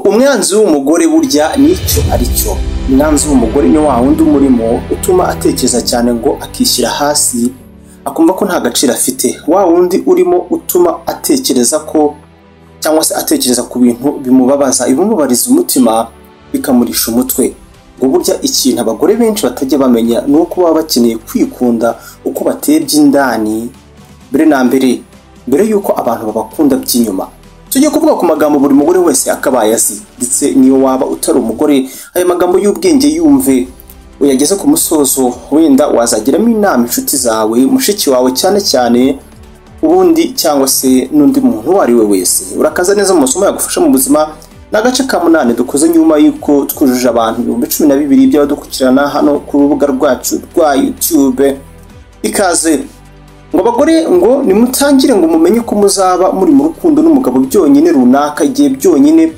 umwanzi w'umugore burya nicyo aricyo. Umwanzi w'umugore ni wa wundi umurimo utuma atekereza cyane ngo akishyira hasi akumva ko nta gaciro afite. Wa wundi urimo utuma atekereza ko cyangwa se atekereza ku bintu bimubabaza, ibimubariza umutima bikamurisha umutwe. Ngo burya ikintu abagore benshi batajya bamenya nuko baba bakeneye kwikunda uko bateye by'indani mbere na mbere yuko abantu babakunda by'inyuma. Tugiye kuvuga ku magambo buri mugore wese akabaye azi, ndetse niyo waba utari umugore aya magambo y'ubwenge yumve uyageze ku musozo, wenda wazagiramo inama inshuti zawe, mushiki wawe cyane ubundi cyangwa se n'undi muntu wari we wese. Urakaza neza mu masomo yagufasha mu buzima. Nagace ka 8 dukoze nyuma yuko twujuje abantu 12,000 by'abadukurikirana hano ku rubuga rwacu rwa YouTube. Ikaze ngo abagore ngo nimutangire ngo mumenye ko muzaba muri mu rukundo n'umugabo byonyine runaka igihe byonyine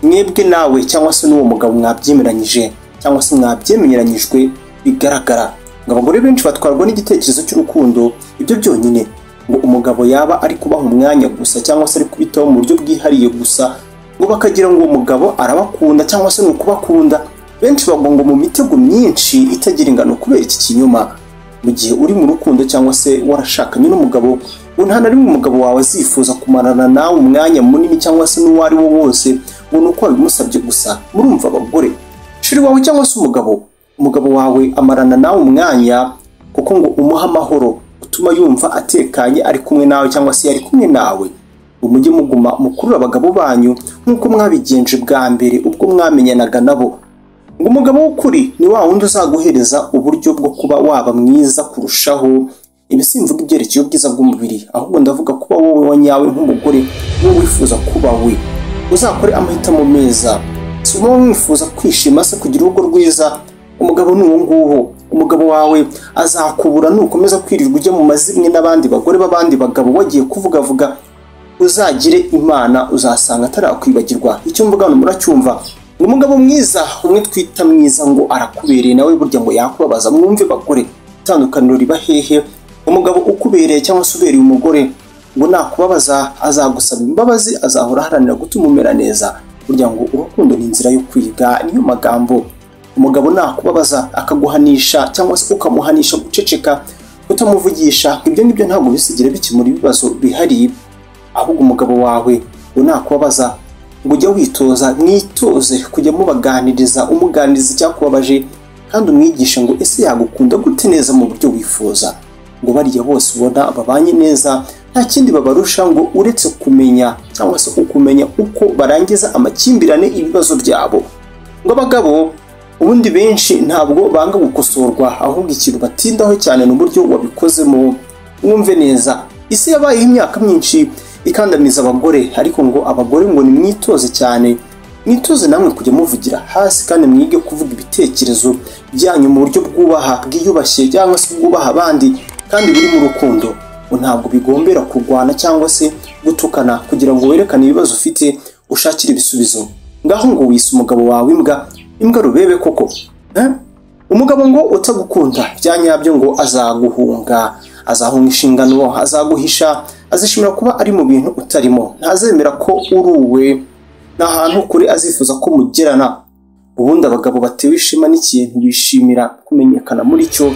mwebwe nawe cyangwa se n'uwo mugabo mwabyemeranyije cyangwa se mwabyemeranyijwe bigaragara. Ngo abagore benshi batwarwa n'igitekerezo cy'urukundo ibyo byonyine, ngo umugabo yaba ari kubaha umwanya gusa cyangwa se ari kubitaho mu buryo bwihariye gusa, ngo bakagira ngo umugabo arabakunda cyangwa se n'ukubakunda. Benshi bagongo mu mitego myinshi itagira ingano kubera iki kinyoma. Mu gihe uri mu rukundo cyangwa se warashakanye n'umugabo, nta na rimwe umugabo wawe azifuza kumarana nawe umwanya munini cyangwa se n'uwari wo wose ngo nuko wabimusabye gusa. Murumva abagore, shiri wawe cyangwa se umugabo wawe amarana nawe umwanya kuko ngo umuha amahoro, utuma yumva atekanye ari kumwe nawe cyangwa se yari kumwe nawe. Umujye muguma mukurura abagabo banyu nkuko mwabigenje bwa mbere ubwo mwamenyanaga nabo. Ngo umugabo w'ukuri ni wa wundi uzaguhereza uburyo bwo kuba waba mwiza kurushaho. Ibi simvuga ibyerekeye ubwiza bw'umubiri, ahubwo ndavuga kuba wowe wanyawe nk'umugore wowe wifuza kuba we. Uzakore amahitamo meza. Si uba wifuza kwishima se kugira urugo rwiza, umugabo ni uwo nguwo. Umugabo wawe azakubura nukomeza kwirirwa ujya mu mazimwe n'abandi bagore b'abandi bagabo wagiye kuvuga. Uzagire Imana uzasanga atarakwibagirwa. Icyo mvuga no muracyumva. Umugabo mwiza umwe twita mwiza ngo arakubereye nawe burya ngo yakubabaza. Mwumve bagore itandukaniro riba hehe. Umugabo ukubereye cyangwa se ubereye umugore ngo nakubabaza azagusaba imbabazi, azahora haranira gutuma umera neza. Burya ngo urukundo ni inzira yo kwiga, niyo magambo. Umugabo nakubabaza akaguhanisha cyangwa se ukamuhanisha guceceka utamuvugisha, ibyo ngibyo ntabwo bisigire bikemura ibibazo bihari. Ahubwo umugabo wawe ngo nakubabaza ngo ujya witoza, mwitoze kujya mubaganiriza, umuganiriza icyakubabaje kandi umwigisha ngo ese yagukunda gute neza mu buryo wifuza. Ngo bariya bose ubona babanye neza nta kindi babarusha ngo uretse kumenya cyangwa se ukumenya uko barangiza amakimbirane ibibazo byabo. Ngo abagabo ubundi benshi ntabwo banga gukosorwa, ahubwo ikintu batindaho cyane n'uburyo wabikozemo. Mwumve neza, isi yabaye imyaka myinshi ikandamiza abagore, ariko ngo abagore ngo ni mwitoze cyane, mwitoze namwe kujya muvugira hasi kandi mwige kuvuga ibitekerezo byanyu mu buryo bwubaha, bwiyubashye cyangwa se bwubaha abandi kandi buri mu rukundo. Ntabwo bigombera kurwana cyangwa se gutukana kugira ngo werekane ibibazo ufite ushakire ibisubizo. Ngaho ngo wise umugabo wawe imbwa rubebe koko. Umugabo ngo utagukunda byanyabyo ngo azaguhunga, azahunga inshingano, azaguhisha, azishimira kuba ari mu bintu utarimo, ntazemera ko uruwe n'ahantu kuri azifuza ko mugerana. Ubundi abagabo batewe ishema n'ikintu bishimira kumenyekana muri cyo,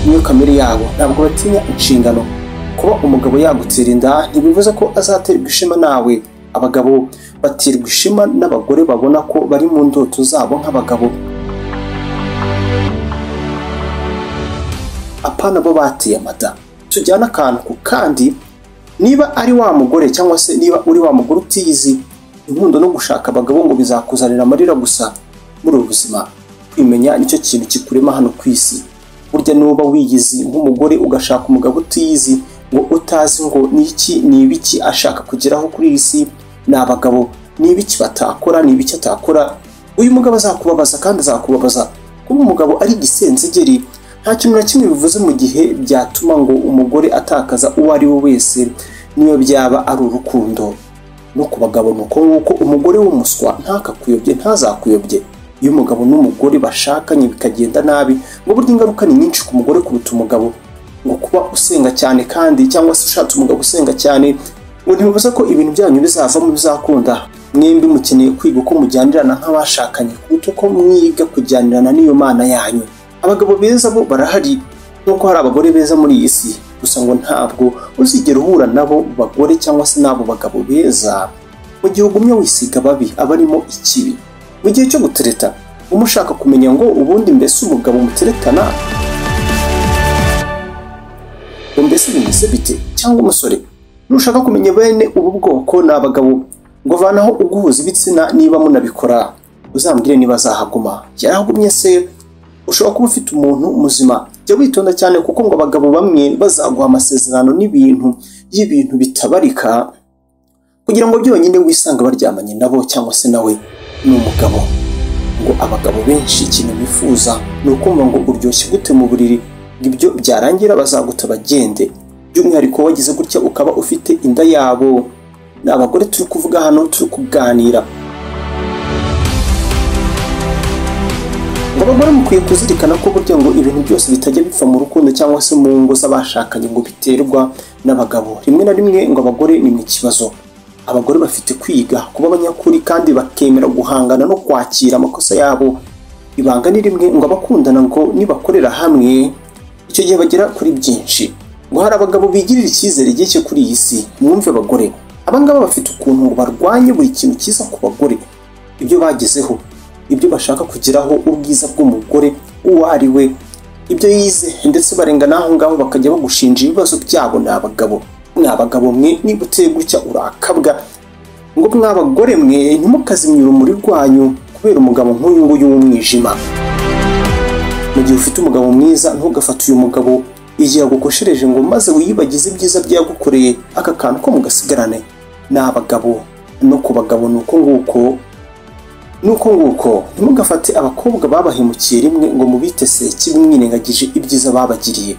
niyo kamere yabo. Ntabwo batinya inshingano. Kuba umugabo yagutera inda ntibivuze ko azaterwa ishema nawe. Abagabo baterwa ishema n'abagore babona ko bari mu ndoto zabo nk'abagabo. Apana bo bateye amada. Tujyana akantu ku kandi, niba ari wa mugore cyangwa se niba uri wa mugore utiyizi, inkundo no gushaka abagabo ngo bizakuzanira amarira gusa. Muri ubuzima kwimenya nicyo kintu kikurema hano ku isi. Burya nuba wiyizi nk'umugore ugashaka umugabo utiyizi ngo utazi ngo ni ibiki ashaka kugeraho kuri isi, n'abagabo ni ibiki batakora, ni ibiki atakora, uyu mugabo azakubabaza kandi azakubabaza. Kuba umugabo ari gisenzegeri nta kintu na kimwe bivuze mu gihe byatuma ngo umugore atakaza uwo ari we wese, niyo byaba ari urukundo. No ku bagabo nuko nguko umugore w'umuswa ntakakuyobye, ntazakuyobye. Iyo umugabo n'umugore bashakanye bikagenda nabi, ngo burya ingaruka ni nyinshi ku mugore kuruta umugabo. Ngo kuba usenga cyane kandi cyangwa se ushatse umugabo usenga cyane ngo ntibivuze ko ibintu byanyu bizavamo bizakunda. mwembi mukeneye kwiga uko mujyanirana nk'abashakanye kuko uko mwiga kujyanirana n'iyo mana yanyu. Abagabo beza bo barahari nuko hari abagore beza muri iyi si, gusa ngo ntabwo uzigera uhura nabo bagore cyangwa se nabo bagabo beza mu gihe ugumye wisiga babi abarimo ikibi. Mu gihe cyo gutereta umushaka kumenya ngo ubundi mbese umugabo muteretana ngo mbese bimeze bite, cyangwa umusore nushaka kumenya bene ubu bwoko n'abagabo ngo vanaho uguhuza ibitsina niba munabikora uzambwire niba azahaguma. Yarahagumye se ushobora kuba ufite umuntu muzima, jya witonda cyane kuko ngo abagabo bamwe bazaguha amasezerano y'ibintu bitabarika kugira ngo byonyine wisanga baryamanye nabo cyangwa se nawe ni umugabo. Ngo abagabo benshi ikintu bifuza ni ukumva ngo uryoshye gute mu buriri, ibyo byarangira bazaguta bagende. By'umwihariko wagize gutya ukaba ufite inda yabo. Ni abagore turi kuvuga hano, turi kuganira. Abagore mukwiye kuzirikana ko burya ngo ibintu byose bitajya bipfa mu rukundo cyangwa se mu ngo z'abashakanye ngo biterwa n'abagabo. Rimwe na rimwe ngo abagore ni mu kibazo. Abagore bafite kwiga kuba abanyakuri kandi bakemera guhangana no kwakira amakosa yabo. Ibanga ni rimwe ngo abakundana ngo nibakorera hamwe icyo gihe bagera kuri byinshi. Ngo hari abagabo bigirira icyizere gike kuri iyi si. Mwumve abagore, abangaba bafite ukuntu ngo barwanye buri kintu cyiza ku bagore, ibyo bagezeho, ibyo bashaka kugeraho, ubwiza bw'umugore uwo ari we, ibyo yize, ndetse barenga naho ngaho bakajya bagushinja ibibazo byabo. N'abagabo mwe niba uteye gutya urakabwa. Ngo mwabagore mwe ntimukazimye urumuri rwanyu kubera umugabo nk'uyu nguyu w'umwijima. Mu gihe ufite umugabo mwiza ntugafate uyu mugabo igihe agukoshereje ngo maze wiyibagize ibyiza byagukoreye aka kantu ko mugasigarane. N'abagabo no ku bagabo nuko nguko ntimugafate abakobwa babahemukiye rimwe ngo mubite seki mwirengagije ibyiza babagiriye.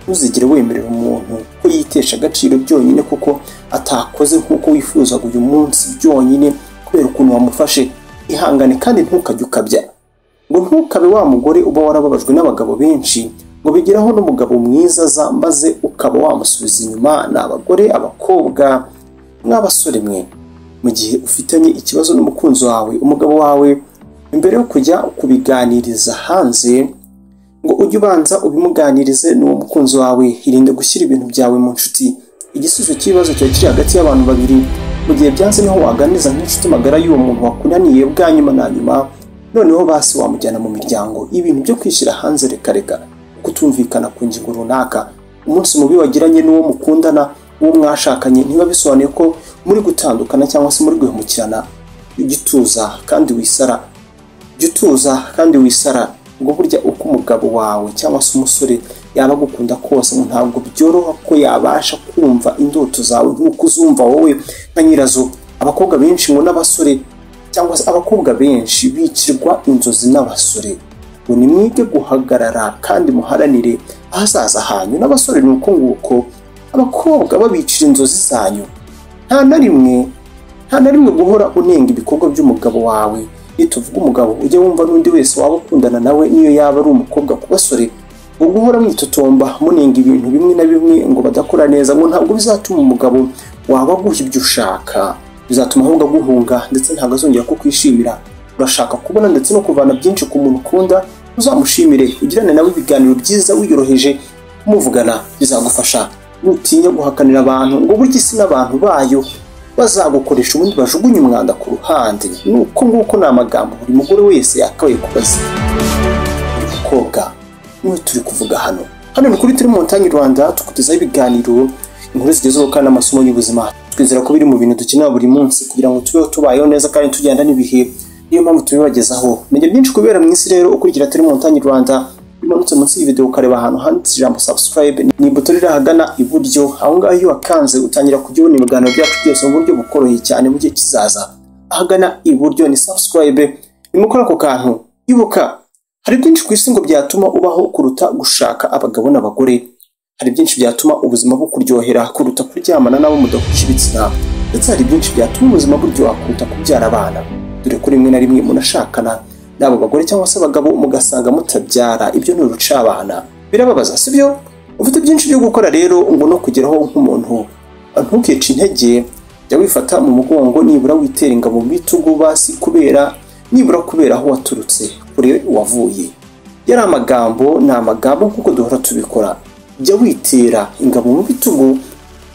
Ntuzigere wemerera umuntu ko yitesha agaciro byonyine kuko atakoze nk'uko wifuzaga uyu munsi byonyine kubera ukuntu wamufashe. Ihangane kandi ntukajye ukabya. Ngo ntukabe wa mugore uba warababajwe n'abagabo benshi ngo bigeraho n'umugabo mwiza aza maze ukaba wamusubiza inyuma. N'abagore, abakobwa, mw'abasore mwe, mu gihe ufitanye ikibazo n'umukunzi wawe, umugabo wawe, imbere yo kujya kubiganiriza hanze ngo ujye ubanza ubimuganirize n'uwo mukunzi wawe. Irinde gushyira ibintu byawe mu nshuti. Igisubizo cy'ibibazo cyawe kiri hagati y'abantu babiri. Mu gihe byanze niho waganiriza nk'inshuti magara y'uwo muntu wakunaniye bwa nyuma na nyuma. Noneho basi wamujyana mu miryango. Ibintu byo kwishyira hanze reka kutumvikana ku ngingo runaka, umunsi mubi wagiranye n'uwo mukundana, uwo mwashakanye, niba bisobanuye ko muri gutandukana cyangwa se muri guhemukirana, ugituza kandi wisara. Ngo burya uko umugabo wawe cyangwa se umusore yaba gukunda kose ngo ntabwo byoroha ko yabasha kumva indoto zawe nk'uko uzumva wowe nka nyirazo. Abakobwa benshi ngo n'abasore cyangwa se abakobwa benshi bicirwa inzozi n'abasore. Ngo nimwige guhagarara kandi muharanire ahazaza hanyu. N'abasore ni uko nguko abakobwa babicira inzozi zanyu. Nta na rimwe guhora unenga ibikorwa by'umugabo wawe. Nituvuga umugabo ujye wumva n'undi wese waba ukundana nawe niyo yaba ari umukobwa. Ku basore ngo guhora mwitotomba munenga ibintu bimwe na bimwe ngo badakora neza ngo ntabwo bizatuma umugabo waba aguha ibyo ushaka, bizatuma ahubwo aguhunga ndetse ntabwo azongera kukwishimira. Urashaka kubona ndetse no kuvana byinshi ku muntu ukunda, uzamushimire, ugirane nawe ibiganiro byiza wiyoroheje kumuvugana, bizagufasha. Nutinya guhakanira abantu ngo burya isi n'abantu bayo bazagukoresha ubundi bajugunye umwanda ku ruhande. Nuko nguko ni amagambo buri mugore wese yakabaye kubaza. Umukobwa niwe turi kuvuga hano ni kuri TÉLÉ MONTAGNE RWANDA, tukugezaho ibiganiro, inkuru zigezweho kandi amasomo y'ubuzima. Twizera ko biri mu bintu dukenera buri munsi kugira ngo tubeho tubayeho neza kandi tugenda n'ibihe. Niyo mpamvu tubibagezaho. Menya byinshi kubera mu isi rero ukurikira TÉLÉ MONTAGNE RWANDA. Bimanutse munsi y'video ukareba ahantu handitse ijambo subscribe, ni buto riri ahagana iburyo. Aho ngaho iyo wakanze utangira kujya ubona ibiganiro byacu byose mu buryo bukoroheye cyane mu gihe kizaza. Ahagana iburyo ni subscribe. Nimukora ako kantu. Ibuka, hari byinshi ku isi ngo byatuma ubaho kuruta gushaka abagabo n'abagore. Hari byinshi byatuma ubuzima bukuryohera kuruta kuryamana nabo mudahuje ibitsina. Ndetse hari byinshi byatuma ubuzima buryoha kuruta kubyara abana. Dore ko rimwe na rimwe munashakana n'abo bagore cyangwa se abagabo mugasanga mutabyara. Ibyo ni urucabana, birababaza sibyo? Ufite byinshi byo gukora rero ngo no kugeraho nk'umuntu. Ntukice intege jya wifata mu mugongo nibura witera ingabo mu bitugu basi nibura kubera aho waturutse kure wavuye. Yari amagambo ni amagambo nkuko duhora tubikora. Jya witera ingabo mu bitugu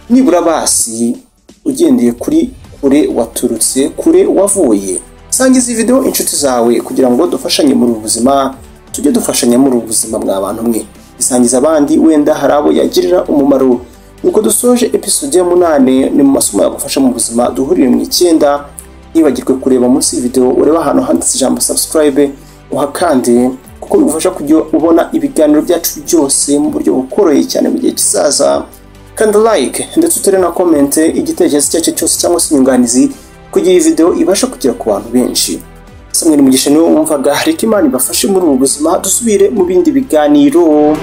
nibura basi ugendeye kuri kure waturutse kure wavuye. Sangiza iyi video inshuti zawe kugira ngo dufashanye muri ubuzima, tujye dufashanya muri ubuzima mw'abantu mwe. Isangiza abandi wenda harabo yagirira umumaro. Nuko dusoje episode ya 8 ni mu masomo yagufasha mu buzima duhurire mu 9. Nibagirwe kureba munsi video ureba ahantu handitse ijambo subscribe uhakande kuko bigufasha kujya ubona ibiganiro byacu byose mu buryo bukoroye cyane mu gihe kizaza. Kandi like ndetse utere na comment igitekerezo cyacu cyose cyangwa se inyunganizi kugira iyi video ibasha kugera ku bantu benshi. Ismael Mugisha niwe wumvaga, reka Imana ibafashe muri ubu buzima, dusubire mu bindi biganiro.